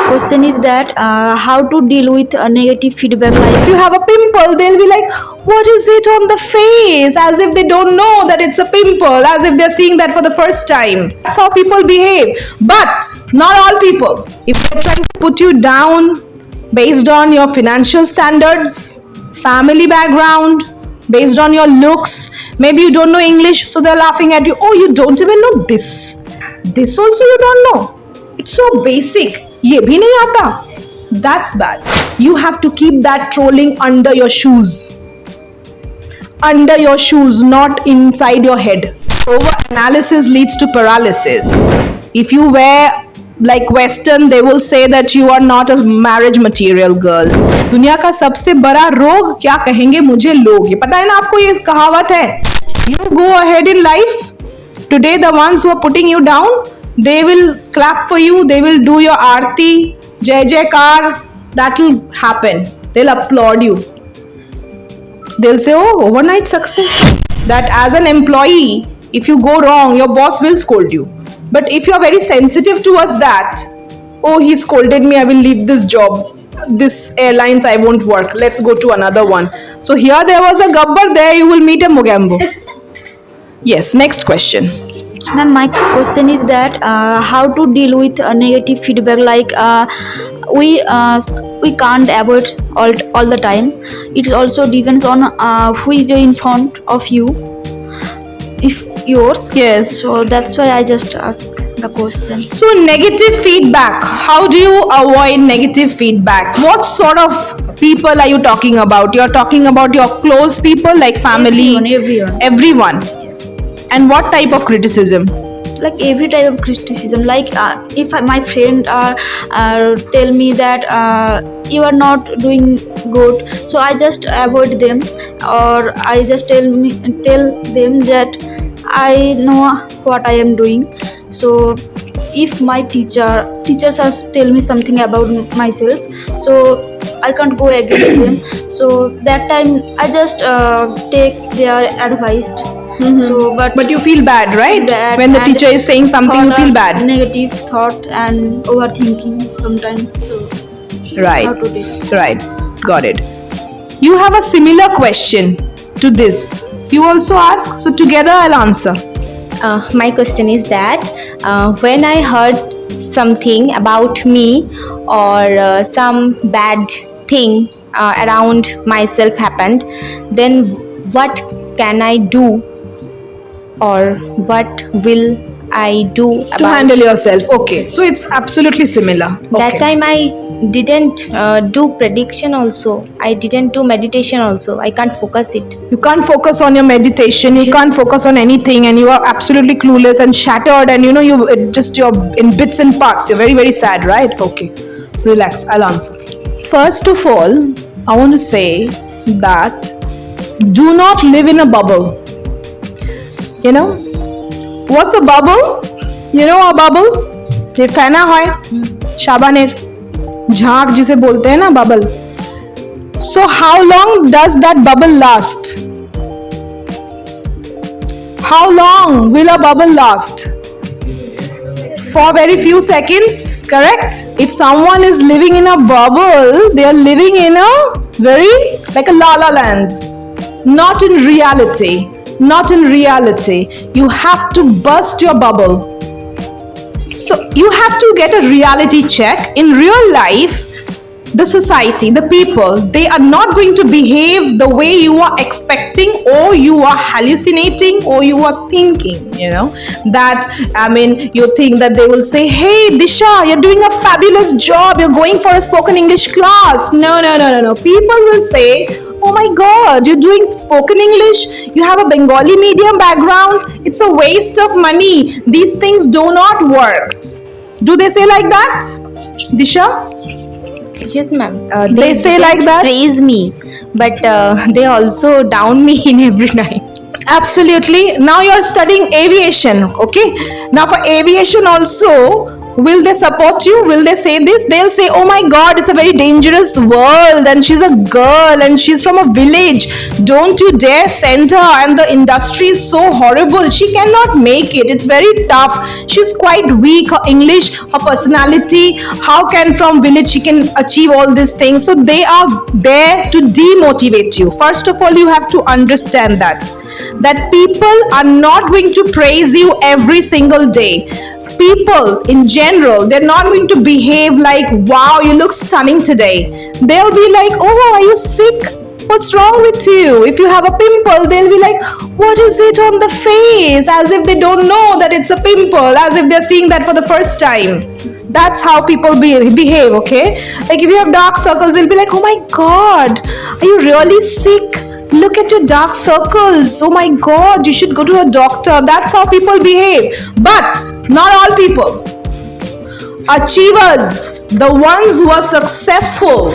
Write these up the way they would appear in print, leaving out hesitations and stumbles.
question is that how to deal with negative feedback. If Like you have a pimple, they'll be like, what is it on the face? As if they don't know that it's a pimple, as if they're seeing that for the first time. That's how people behave. But not all people. If they're trying to put you down based on your financial standards, family background, based on your looks, maybe you don't know English, so they're laughing at you. Oh, you don't even know this. This also you don't know. It's so basic. ये भी नहीं आता. That's bad. You have to keep that trolling under your shoes. Under your shoes, not inside your head. Over analysis leads to paralysis. If you wear like Western, they will say that you are not a marriage material girl. दुनिया का सबसे बड़ा रोग क्या कहेंगे मुझे लोग, ये पता है ना आपको, ये कहावत है. You go ahead in life. Today the ones who are putting you down, they will clap for you, they will do your aarti, jai jaikar, that will happen. They'll applaud you. They'll say, oh, overnight success. That as an employee, if you go wrong, your boss will scold you. But if you're very sensitive towards that, oh, he scolded me, I will leave this job. This airlines, I won't work. Let's go to another one. So here there was a Gabbar, there you will meet a Mogambo. Yes, next question. ma'am, my question is that how to deal with negative feedback. Like we can't avoid all the time. It also depends on who is in front of you. If yours. Yes. So that's why I just ask the question. So negative feedback. How do you avoid negative feedback? What sort of people are you talking about? You're talking about your close people like family? Everyone. Everyone. Yes. And what type of criticism? Like every type of criticism. Like if my friend tell me that you are not doing good, so I just avoid them, or I just tell them that I know what I am doing. So if my teachers are tell me something about myself, so I can't go against them. So that time I just take their advice. So But you feel bad, right? Bad, When the and teacher is saying something, you thought feel of bad. negative thought and overthinking sometimes. So Right. how to deal? Right. Got it. You have a similar question to this. You also ask, so together I'll answer. My question is that when I heard something about me or some bad thing around myself happened, then what can I do, or what will I do about To handle yourself. Okay. So it's absolutely similar. that Okay. time? I didn't do prediction also. I didn't do meditation also. I can't focus it. You can't focus on your meditation. You Yes. can't focus on anything, and you are absolutely clueless and shattered. And you're in bits and parts. You're very, very sad, right? Okay, relax. I'll answer. First of all, I want to say that do not live in a bubble. You know what's a bubble? You know a bubble? ये फैना है शाबानेर झाग जिसे बोलते हैं ना bubble. So how long does that bubble last? How long will a bubble last? For very few seconds, correct? If someone is living in a bubble, they are living in a very like a la la land. Not in reality. Not in reality. You have to burst your bubble. So you have to get a reality check. In real life, the society, the people, they are not going to behave the way you are expecting, or you are hallucinating, or you are thinking, you think that they will say, hey Disha, you're doing a fabulous job, you're going for a spoken English class. No. People will say, oh my god, you're doing spoken English, you have a Bengali medium background, it's a waste of money, these things do not work. Do they say like that, Disha? Yes, ma'am. They say didn't like that? praise me, but they also down me in every night. Absolutely. Now you're studying aviation, okay? Now for aviation also, Will they support you? Will they say this? They'll say, oh my god, it's a very dangerous world and she's a girl and she's from a village. Don't you dare send her, and the industry is so horrible. She cannot make it. It's very tough. She's quite weak. Her English, her personality, how can from village she can achieve all these things? So they are there to demotivate you. First of all, you have to understand that people are not going to praise you every single day. People in general, they're not going to behave like, wow, you look stunning today. They'll be like, oh, are you sick? What's wrong with you? If you have a pimple, they'll be like, what is it on the face? As if they don't know that it's a pimple, as if they're seeing that for the first time. That's how people behave, okay? Like if you have dark circles, they'll be like, oh my god, are you really sick? Look at your dark circles. Oh my god, you should go to a doctor. That's how people behave. But not all people. Achievers, the ones who are successful,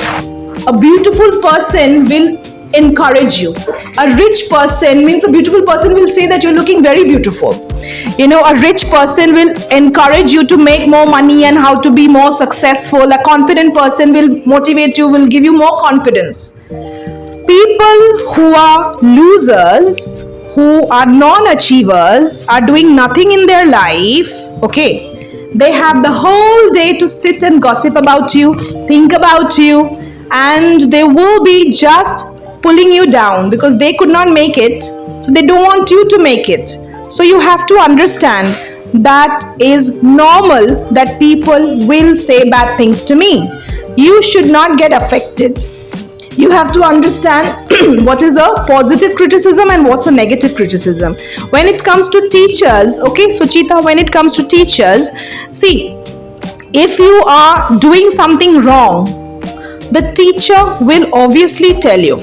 a beautiful person will encourage you. A rich person means a beautiful person will say that you're looking very beautiful. You know, a rich person will encourage you to make more money and how to be more successful. A confident person will motivate you, will give you more confidence. People who are losers, who are non-achievers, are doing nothing in their life, okay? They have the whole day to sit and gossip about you, think about you, and they will be just pulling you down because they could not make it, so they don't want you to make it. So you have to understand that is normal that people will say bad things to me. You should not get affected. You have to understand what is a positive criticism and what's a negative criticism. When it comes to teachers, okay, Suchita, when it comes to teachers, see, if you are doing something wrong, the teacher will obviously tell you.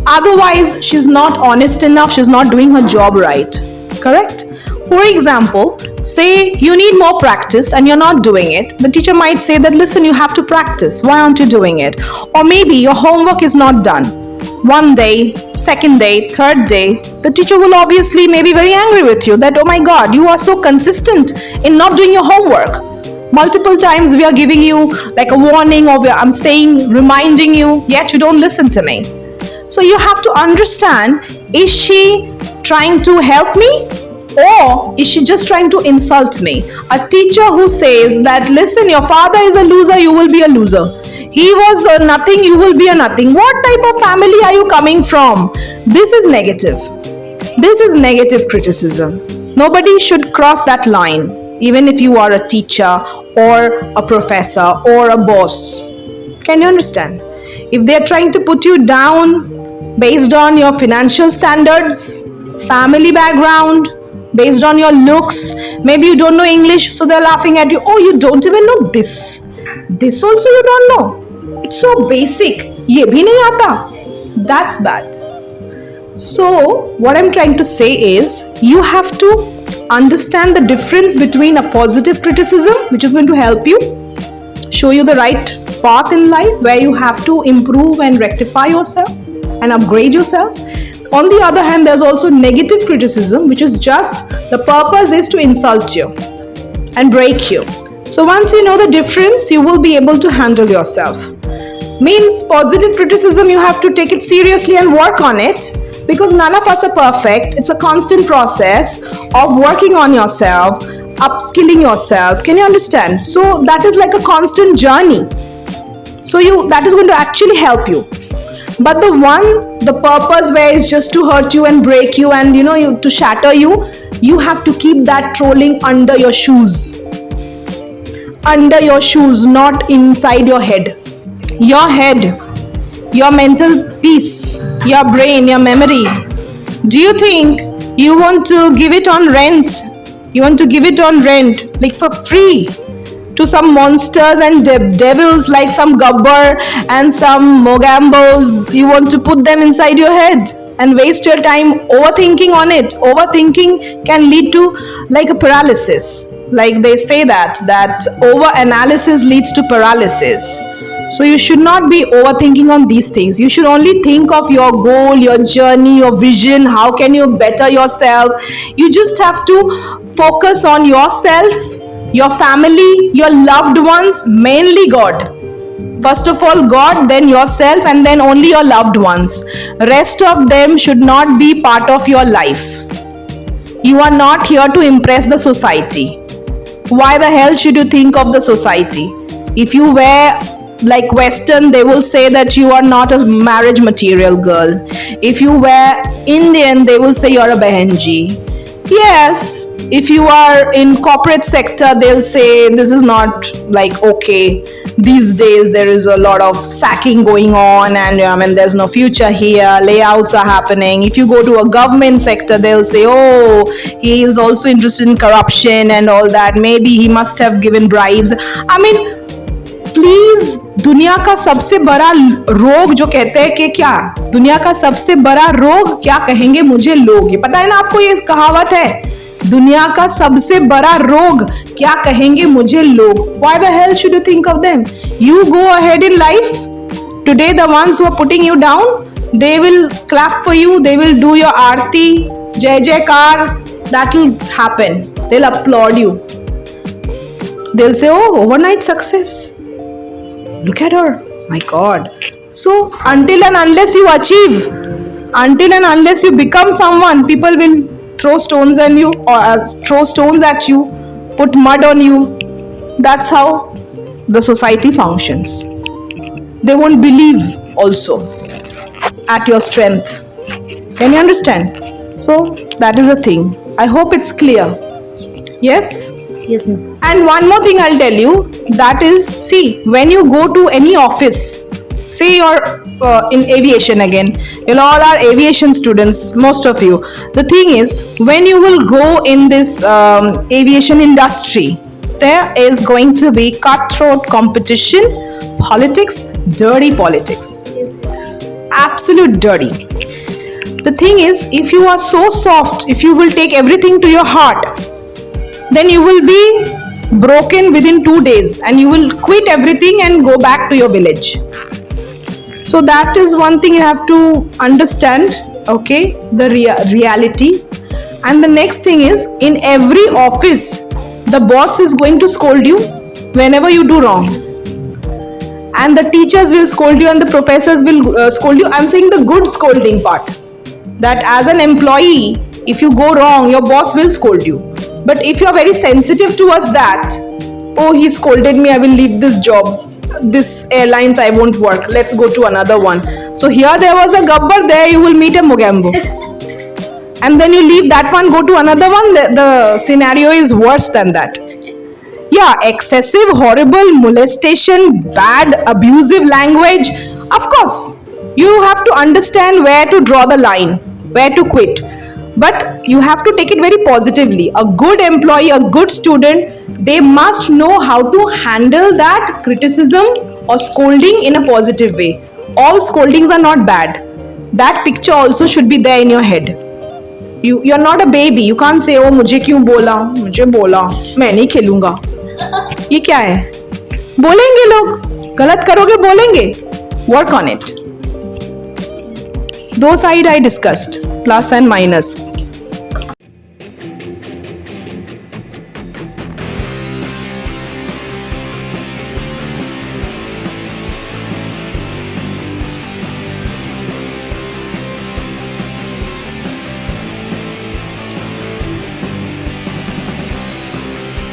Otherwise, she's not honest enough, she's not doing her job right. Correct? For example, say you need more practice and you're not doing it. The teacher might say that, listen, you have to practice. Why aren't you doing it? Or maybe your homework is not done. One day, second day, third day, the teacher will obviously may be very angry with you that, oh my God, you are so consistent in not doing your homework. Multiple times we are giving you like a warning, or I'm saying, reminding you, yet you don't listen to me. So you have to understand, is she trying to help me? Or is she just trying to insult me? A teacher who says that, listen, your father is a loser, you will be a loser. He was a nothing, you will be a nothing. What type of family are you coming from? This is negative. This is negative criticism. Nobody should cross that line, even if you are a teacher or a professor or a boss. Can you understand? If they are trying to put you down based on your financial standards, family background, based on your looks, maybe you don't know English, so they're laughing at you. Oh, you don't even know this. This also you don't know. It's so basic. Ye bhi nahi aata. That's bad. So, what I'm trying to say is, you have to understand the difference between a positive criticism, which is going to help you, show you the right path in life where you have to improve and rectify yourself and upgrade yourself. On the other hand, there's also negative criticism, which is just the purpose is to insult you and break you. So once you know the difference, you will be able to handle yourself. Means positive criticism, you have to take it seriously and work on it, because none of us are perfect. It's a constant process of working on yourself, upskilling yourself. Can you understand? So that is like a constant journey. So that is going to actually help you. But the purpose where it's just to hurt you and break you and to shatter you, you have to keep that trolling under your shoes. Under your shoes, not inside your head. Your head, your mental peace, your brain, your memory. Do you think you want to give it on rent? You want to give it on rent, like for free, to some monsters and devils like some Gabbar and some Mogambos? You want to put them inside your head and waste your time overthinking on it. Overthinking can lead to like a paralysis. Like they say that over-analysis leads to paralysis. So you should not be overthinking on these things. You should only think of your goal, your journey, your vision. How can you better yourself? You just have to focus on yourself, your family, your loved ones, mainly God. First of all, God, then yourself, and then only your loved ones. Rest of them should not be part of your life. You are not here to impress the society. Why the hell should you think of the society? If you wear like Western, they will say that you are not a marriage material girl. If you wear Indian, they will say you're a behenji. Yes, if you are in corporate sector, they'll say this is not like okay. These days there is a lot of sacking going on, and there's no future here. Layouts are happening. If you go to a government sector, they'll say, oh, he is also interested in corruption and all that. Maybe he must have given bribes. Please दुनिया का सबसे बड़ा रोग जो कहते हैं कि क्या दुनिया का सबसे बड़ा रोग क्या कहेंगे मुझे लोग, ये पता है ना आपको, ये कहावत है, दुनिया का सबसे बड़ा रोग क्या कहेंगे मुझे लोग. Why the hell should you think of them? You go ahead in life. Today the ones who are putting you down, they will clap for you, they will do your aarti, jai jaikar, that will happen. They'll applaud you. They'll say, oh, overnight success. Look at her. My God. So until and unless you achieve, until and unless you become someone, people will throw stones at you, or throw stones at you, put mud on you. That's how the society functions. They won't believe also at your strength. Can you understand? So that is the thing. I hope it's clear. Yes? Yes, ma'am. And one more thing I'll tell you, that is, see, when you go to any office, say you're in aviation again, you all are aviation students, most of you. The thing is, when you will go in this aviation industry, there is going to be cutthroat competition, politics, dirty politics. Absolute dirty. The thing is, if you are so soft, if you will take everything to your heart, then you will be broken within 2 days and you will quit everything and go back to your village. So that is one thing you have to understand, okay, the reality. And the next thing is, in every office, the boss is going to scold you whenever you do wrong. And the teachers will scold you and the professors will scold you. I'm saying the good scolding part. That as an employee, if you go wrong, your boss will scold you. But if you are very sensitive towards that, oh, he scolded me, I will leave this job. This airlines, I won't work. Let's go to another one. So here there was a gabbar, there you will meet a Mogambo. And then you leave that one, go to another one. The scenario is worse than that. Yeah, excessive, horrible molestation, bad, abusive language. Of course, you have to understand where to draw the line, where to quit. But you have to take it very positively. A good employee, a good student, they must know how to handle that criticism or scolding in a positive way. All scoldings are not bad. That picture also should be there in your head. You're not a baby. You can't say, oh, मुझे क्यों बोला, मुझे बोला, मैं नहीं खेलूंगा. ये क्या है? बोलेंगे लोग, गलत करोगे बोलेंगे. Work on it. Those side I discussed, plus and minus.